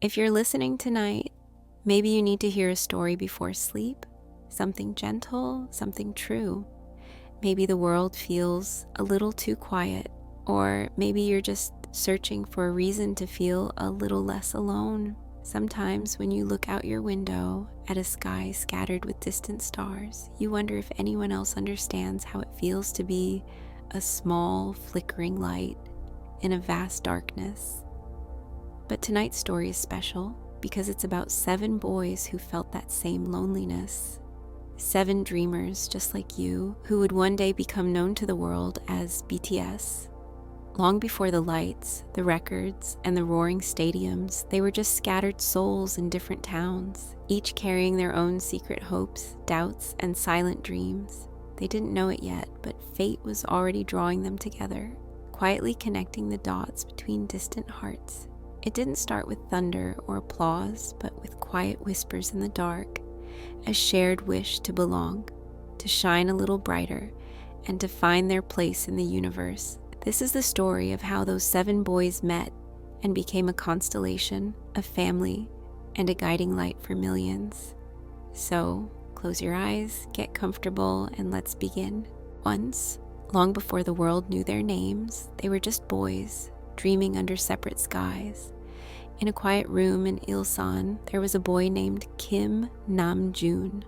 If you're listening tonight, maybe you need to hear a story before sleep, something gentle, something true. Maybe the world feels a little too quiet, or maybe you're just searching for a reason to feel a little less alone. Sometimes when you look out your window at a sky scattered with distant stars, you wonder if anyone else understands how it feels to be a small, flickering light in a vast darkness. But tonight's story is special because it's about 7 boys who felt that same loneliness. 7 dreamers just like you who would one day become known to the world as BTS. Long before the lights, the records, and the roaring stadiums, they were just scattered souls in different towns, each carrying their own secret hopes, doubts, and silent dreams. They didn't know it yet, but fate was already drawing them together, quietly connecting the dots between distant hearts. It didn't start with thunder or applause, but with quiet whispers in the dark, a shared wish to belong, to shine a little brighter, and to find their place in the universe. This is the story of how those 7 boys met and became a constellation, a family, and a guiding light for millions. So, close your eyes, get comfortable, and let's begin. Once, long before the world knew their names, they were just boys, dreaming under separate skies. In a quiet room in Ilsan, there was a boy named Kim Namjoon.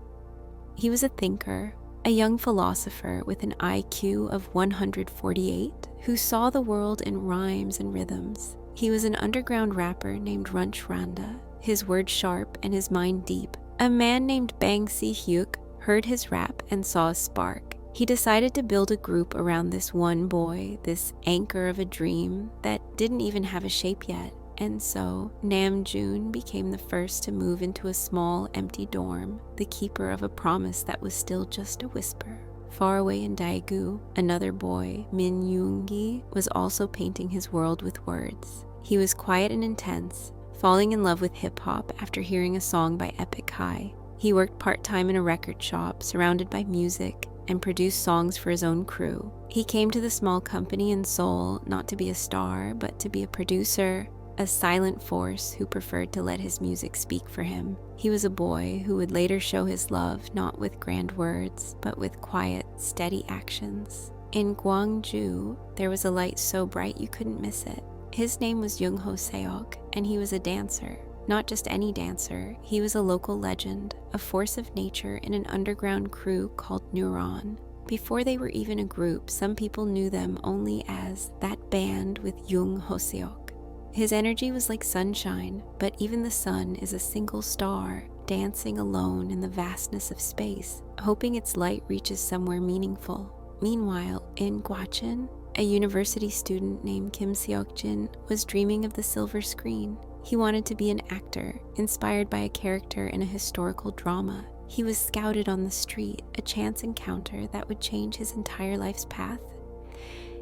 He was a thinker, a young philosopher with an IQ of 148 who saw the world in rhymes and rhythms. He was an underground rapper named Runch Randa, his words sharp and his mind deep. A man named Bang Si-hyuk heard his rap and saw a spark. He decided to build a group around this one boy, this anchor of a dream that didn't even have a shape yet. And so, Namjoon became the first to move into a small, empty dorm, the keeper of a promise that was still just a whisper. Far away in Daegu, another boy, Min Yoongi, was also painting his world with words. He was quiet and intense, falling in love with hip-hop after hearing a song by Epic High. He worked part-time in a record shop, surrounded by music, and produced songs for his own crew. He came to the small company in Seoul not to be a star, but to be a producer, a silent force who preferred to let his music speak for him. He was a boy who would later show his love not with grand words, but with quiet, steady actions. In Gwangju, there was a light so bright you couldn't miss it. His name was Jungho Seok, and he was a dancer. Not just any dancer, he was a local legend, a force of nature in an underground crew called Neuron. Before they were even a group, some people knew them only as that band with Jungho Seok. His energy was like sunshine, but even the sun is a single star, dancing alone in the vastness of space, hoping its light reaches somewhere meaningful. Meanwhile, in Gwacheon, a university student named Kim Seokjin was dreaming of the silver screen. He wanted to be an actor, inspired by a character in a historical drama. He was scouted on the street, a chance encounter that would change his entire life's path.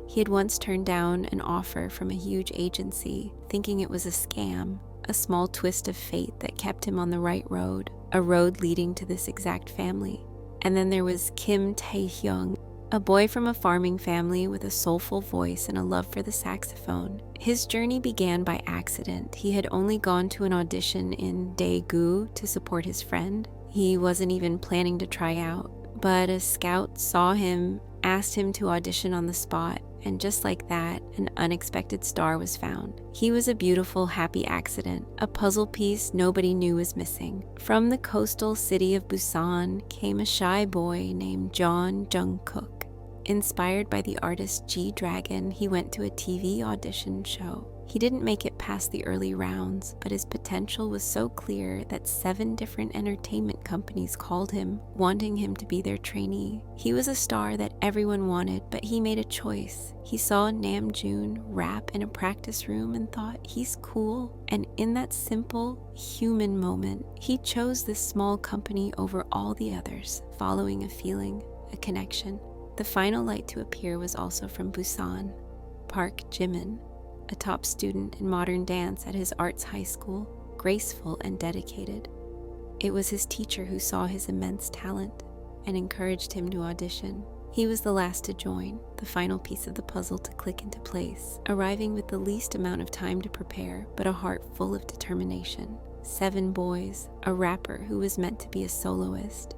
He had once turned down an offer from a huge agency, thinking it was a scam, a small twist of fate that kept him on the right road, a road leading to this exact family. And then there was Kim Tae-hyung, a boy from a farming family with a soulful voice and a love for the saxophone. His journey began by accident. He had only gone to an audition in Daegu to support his friend. He wasn't even planning to try out, but a scout saw him, asked him to audition on the spot, and just like that, an unexpected star was found. He was a beautiful, happy accident, a puzzle piece nobody knew was missing. From the coastal city of Busan came a shy boy named Jungkook. Inspired by the artist G-Dragon, he went to a TV audition show. He didn't make it past the early rounds, but his potential was so clear that 7 different entertainment companies called him, wanting him to be their trainee. He was a star that everyone wanted, but he made a choice. He saw Namjoon rap in a practice room and thought, he's cool. And in that simple, human moment, he chose this small company over all the others, following a feeling, a connection. The final light to appear was also from Busan. Park Jimin, a top student in modern dance at his arts high school, graceful and dedicated. It was his teacher who saw his immense talent and encouraged him to audition. He was the last to join, the final piece of the puzzle to click into place, arriving with the least amount of time to prepare, but a heart full of determination. 7 boys, a rapper who was meant to be a soloist,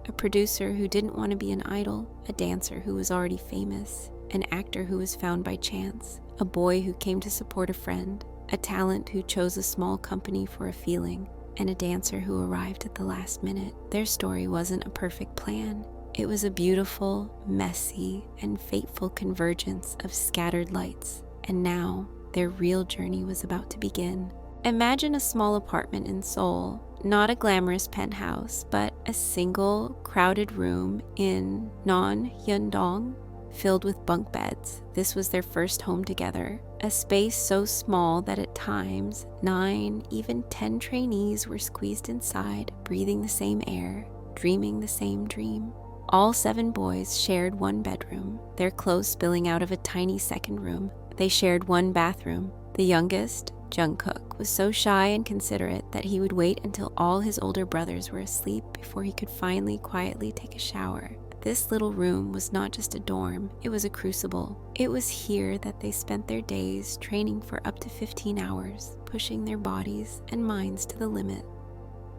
a producer who didn't want to be an idol, a dancer who was already famous, an actor who was found by chance, a boy who came to support a friend, a talent who chose a small company for a feeling, and a dancer who arrived at the last minute. Their story wasn't a perfect plan. It was a beautiful, messy, and fateful convergence of scattered lights, and now their real journey was about to begin. Imagine a small apartment in Seoul, not a glamorous penthouse, but a single, crowded room in Non-Hyundong, filled with bunk beds. This was their first home together, a space so small that at times 9, even 10 trainees were squeezed inside, breathing the same air, dreaming the same dream. All 7 boys shared one bedroom, their clothes spilling out of a tiny second room. They shared one bathroom. The youngest, Jungkook, was so shy and considerate that he would wait until all his older brothers were asleep before he could finally quietly take a shower. This little room was not just a dorm, it was a crucible. It was here that they spent their days training for up to 15 hours, pushing their bodies and minds to the limit.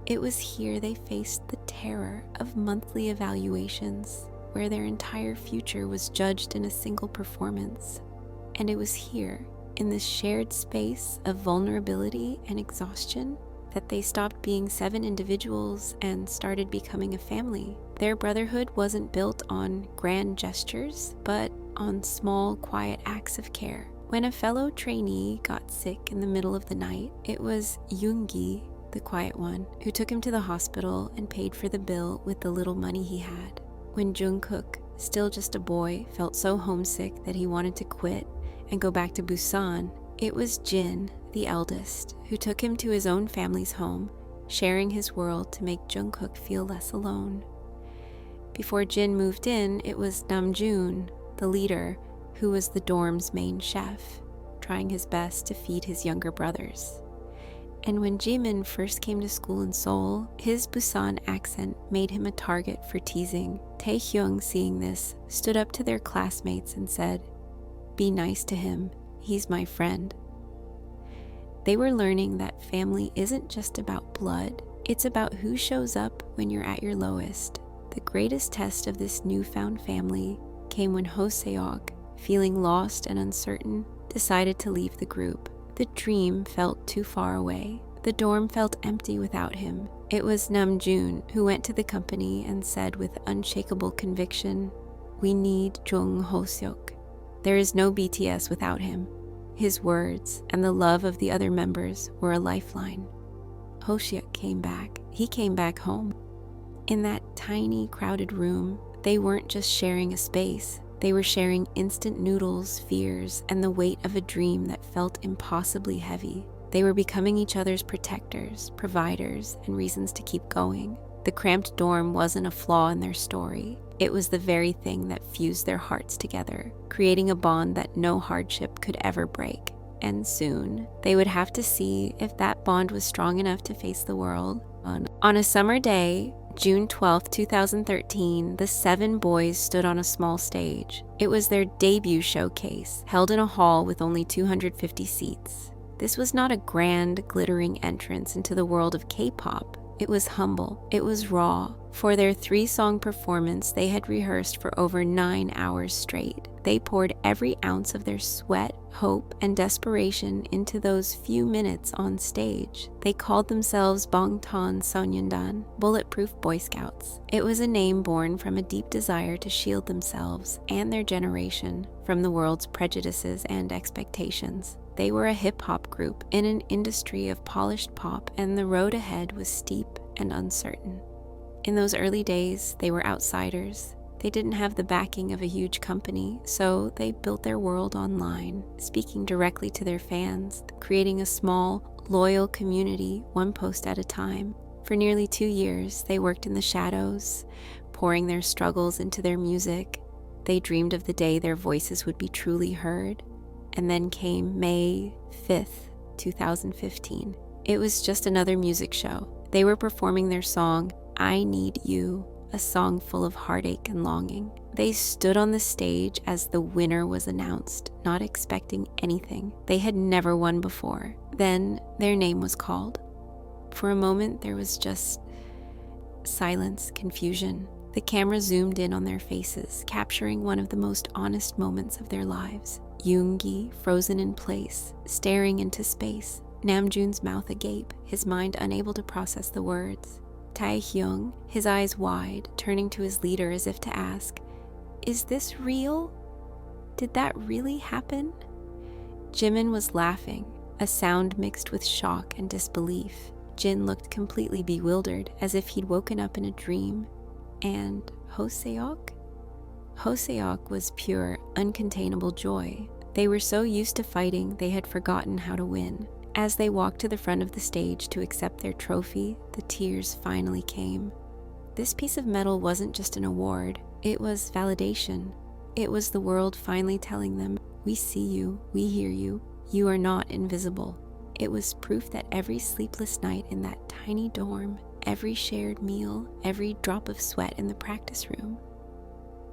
It was here they faced the terror of monthly evaluations, where their entire future was judged in a single performance. And it was here, in this shared space of vulnerability and exhaustion, that they stopped being 7 individuals and started becoming a family. Their brotherhood wasn't built on grand gestures, but on small, quiet acts of care. When a fellow trainee got sick in the middle of the night, it was Yoongi, the quiet one, who took him to the hospital and paid for the bill with the little money he had. When Jungkook, still just a boy, felt so homesick that he wanted to quit and go back to Busan, it was Jin, the eldest, who took him to his own family's home, sharing his world to make Jungkook feel less alone. Before Jin moved in, it was Namjoon, the leader, who was the dorm's main chef, trying his best to feed his younger brothers. And when Jimin first came to school in Seoul, his Busan accent made him a target for teasing. Taehyung, seeing this, stood up to their classmates and said, "Be nice to him, he's my friend." They were learning that family isn't just about blood, it's about who shows up when you're at your lowest. The greatest test of this newfound family came when Hoseok, feeling lost and uncertain, decided to leave the group. The dream felt too far away. The dorm felt empty without him. It was Namjoon who went to the company and said with unshakable conviction, "We need Jung Hoseok. There is no BTS without him." His words and the love of the other members were a lifeline. Hoseok came back. He came back home. In that tiny, crowded room, they weren't just sharing a space. They were sharing instant noodles, fears, and the weight of a dream that felt impossibly heavy. They were becoming each other's protectors, providers, and reasons to keep going. The cramped dorm wasn't a flaw in their story. It was the very thing that fused their hearts together, creating a bond that no hardship could ever break. And soon, they would have to see if that bond was strong enough to face the world. On a summer day, June 12, 2013, the 7 boys stood on a small stage. It was their debut showcase, held in a hall with only 250 seats. This was not a grand, glittering entrance into the world of K-pop. It was humble. It was raw. For their 3-song performance, they had rehearsed for over 9 hours straight. They poured every ounce of their sweat, hope, and desperation into those few minutes on stage. They called themselves Bangtan Sonyeondan, Bulletproof Boy Scouts. It was a name born from a deep desire to shield themselves and their generation from the world's prejudices and expectations. They were a hip-hop group in an industry of polished pop, and the road ahead was steep and uncertain. In those early days, they were outsiders. They didn't have the backing of a huge company, so they built their world online, speaking directly to their fans, creating a small, loyal community, one post at a time. For nearly 2 years, they worked in the shadows, pouring their struggles into their music. They dreamed of the day their voices would be truly heard. And then came May 5th, 2015. It was just another music show. They were performing their song, "I Need You," a song full of heartache and longing. They stood on the stage as the winner was announced, not expecting anything. They had never won before. Then their name was called. For a moment, there was just silence, confusion. The camera zoomed in on their faces, capturing one of the most honest moments of their lives. Yoongi, frozen in place, staring into space. Namjoon's mouth agape, his mind unable to process the words. Taehyung, his eyes wide, turning to his leader as if to ask, "Is this real? Did that really happen?" Jimin was laughing, a sound mixed with shock and disbelief. Jin looked completely bewildered, as if he'd woken up in a dream. And Hoseok? Hoseok was pure, uncontainable joy. They were so used to fighting, they had forgotten how to win. As they walked to the front of the stage to accept their trophy, the tears finally came. This piece of metal wasn't just an award, it was validation. It was the world finally telling them, "We see you, we hear you, you are not invisible." It was proof that every sleepless night in that tiny dorm, every shared meal, every drop of sweat in the practice room,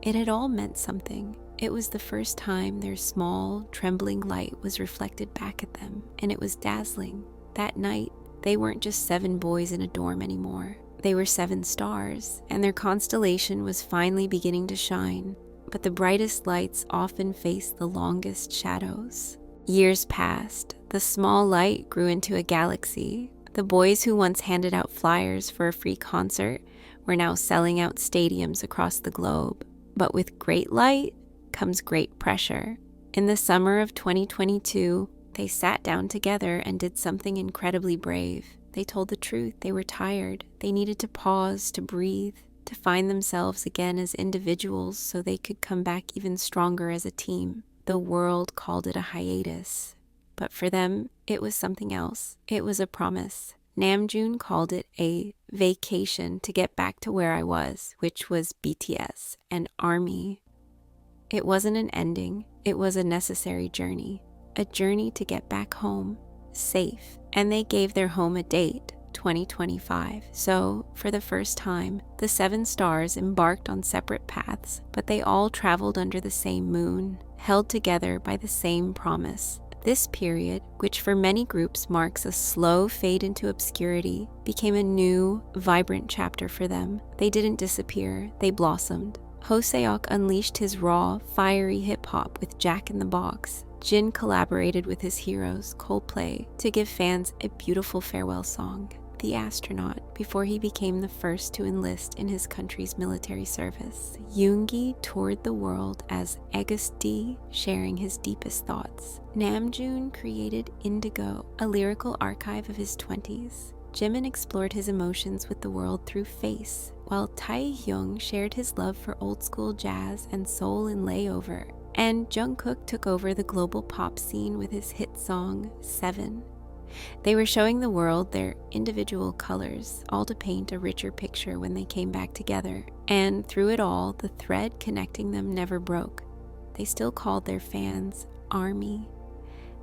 it had all meant something. It was the first time their small, trembling light was reflected back at them, and it was dazzling. That night, they weren't just 7 boys in a dorm anymore. They were 7 stars, and their constellation was finally beginning to shine. But the brightest lights often face the longest shadows. Years passed. The small light grew into a galaxy. The boys who once handed out flyers for a free concert were now selling out stadiums across the globe. But with great light comes great pressure. In the summer of 2022, they sat down together and did something incredibly brave. They told the truth. They were tired. They needed to pause, to breathe, to find themselves again as individuals so they could come back even stronger as a team. The world called it a hiatus, but for them, it was something else. It was a promise. Namjoon called it a vacation to get back to where I was, which was BTS and ARMY. It wasn't an ending, it was a necessary journey. A journey to get back home, safe. And they gave their home a date, 2025. So, for the first time, the 7 stars embarked on separate paths, but they all traveled under the same moon, held together by the same promise. This period, which for many groups marks a slow fade into obscurity, became a new, vibrant chapter for them. They didn't disappear, they blossomed. Hoseok unleashed his raw, fiery hip-hop with Jack in the Box. Jin collaborated with his heroes, Coldplay, to give fans a beautiful farewell song, The Astronaut, before he became the first to enlist in his country's military service. Yoongi toured the world as August D, sharing his deepest thoughts. Namjoon created Indigo, a lyrical archive of his 20s. Jimin explored his emotions with the world through Face, while Taehyung shared his love for old-school jazz and soul in Layover. And Jungkook took over the global pop scene with his hit song, 7. They were showing the world their individual colors, all to paint a richer picture when they came back together. And through it all, the thread connecting them never broke. They still called their fans ARMY.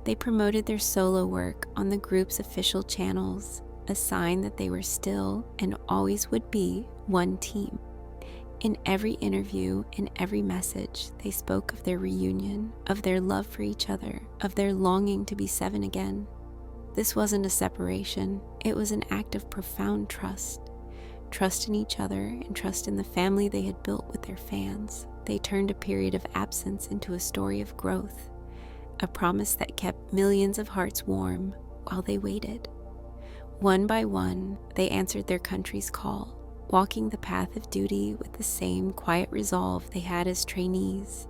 They promoted their solo work on the group's official channels, a sign that they were still, and always would be, one team. In every interview, in every message, they spoke of their reunion, of their love for each other, of their longing to be 7 again. This wasn't a separation, it was an act of profound trust. Trust in each other and trust in the family they had built with their fans. They turned a period of absence into a story of growth, a promise that kept millions of hearts warm while they waited. One by one, they answered their country's call, walking the path of duty with the same quiet resolve they had as trainees,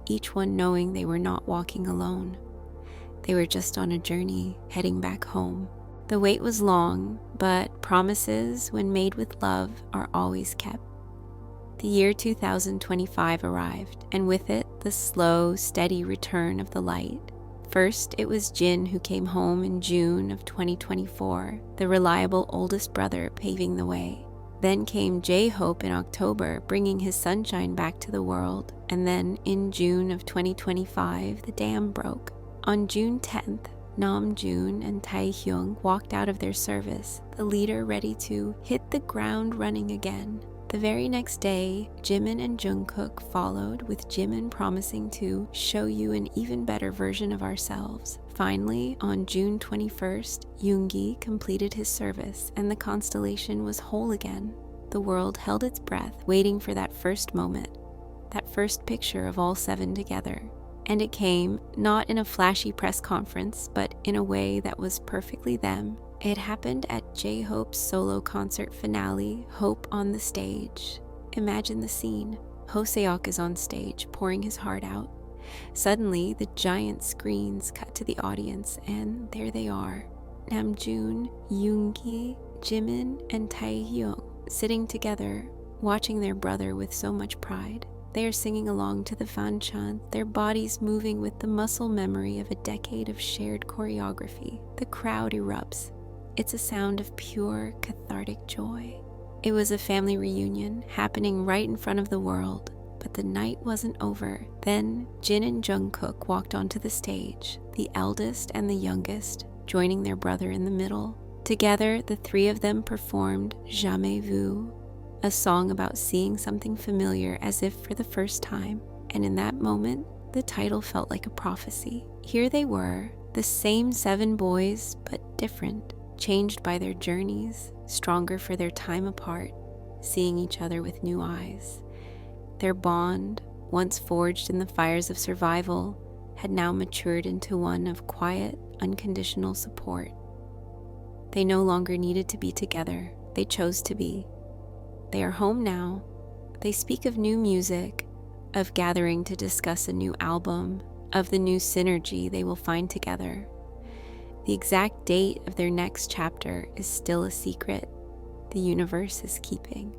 each one knowing they were not walking alone. They were just on a journey, heading back home. The wait was long, but promises, when made with love, are always kept. The year 2025 arrived, and with it, the slow, steady return of the light. First, it was Jin who came home in June of 2024, the reliable oldest brother paving the way. Then came J-Hope in October, bringing his sunshine back to the world. And then, in June of 2025, the dam broke. On June 10th, Namjoon and Taehyung walked out of their service, the leader ready to hit the ground running again. The The very next day, Jimin and Jungkook followed, with Jimin promising to show you an even better version of ourselves. Finally, on June 21st, Yoongi completed his service and the constellation was whole again. The world held its breath, waiting for that first moment, that first picture of all seven together. And it came, not in a flashy press conference, but in a way that was perfectly them. It happened at J-Hope's solo concert finale, Hope on the Stage. Imagine the scene. Hoseok is on stage, pouring his heart out. Suddenly, the giant screens cut to the audience, and there they are. Namjoon, Yoongi, Jimin, and Taehyung sitting together, watching their brother with so much pride. They are singing along to the fan chant, their bodies moving with the muscle memory of a decade of shared choreography. The crowd erupts. It's a sound of pure, cathartic joy. It was a family reunion happening right in front of the world, but the night wasn't over. Then Jin and Jungkook walked onto the stage, the eldest and the youngest, joining their brother in the middle. Together, the three of them performed Jamais Vu, a song about seeing something familiar as if for the first time. And in that moment, the title felt like a prophecy. Here they were, the same seven boys, but different. Changed by their journeys, stronger for their time apart, seeing each other with new eyes. Their bond, once forged in the fires of survival, had now matured into one of quiet, unconditional support. They no longer needed to be together, they chose to be. They are home now. They speak of new music, of gathering to discuss a new album, of the new synergy they will find together. The exact date of their next chapter is still a secret. The universe is keeping.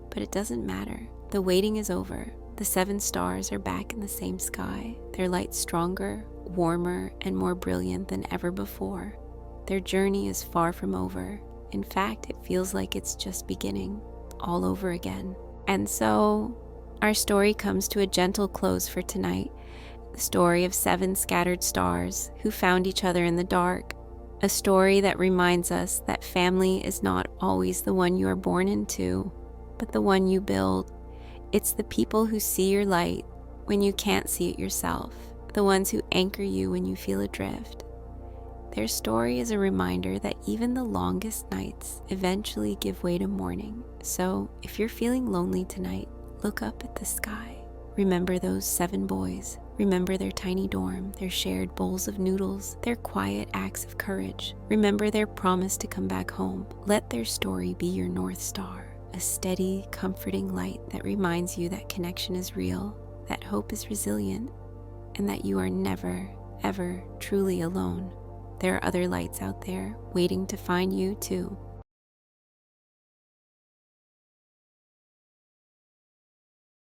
But it doesn't matter. The waiting is over. The seven stars are back in the same sky, their light stronger, warmer, and more brilliant than ever before. Their journey is far from over. In fact, it feels like it's just beginning, all over again. And so, our story comes to a gentle close for tonight. The story of seven scattered stars who found each other in the dark. A story that reminds us that family is not always the one you are born into, but the one you build. It's the people who see your light when you can't see it yourself, the ones who anchor you when you feel adrift. Their story is a reminder that even the longest nights eventually give way to morning. So if you're feeling lonely tonight, look up at the sky. Remember those seven boys. Remember their tiny dorm, their shared bowls of noodles, their quiet acts of courage. Remember their promise to come back home. Let their story be your North Star, a steady, comforting light that reminds you that connection is real, that hope is resilient, and that you are never, ever truly alone. There are other lights out there waiting to find you too.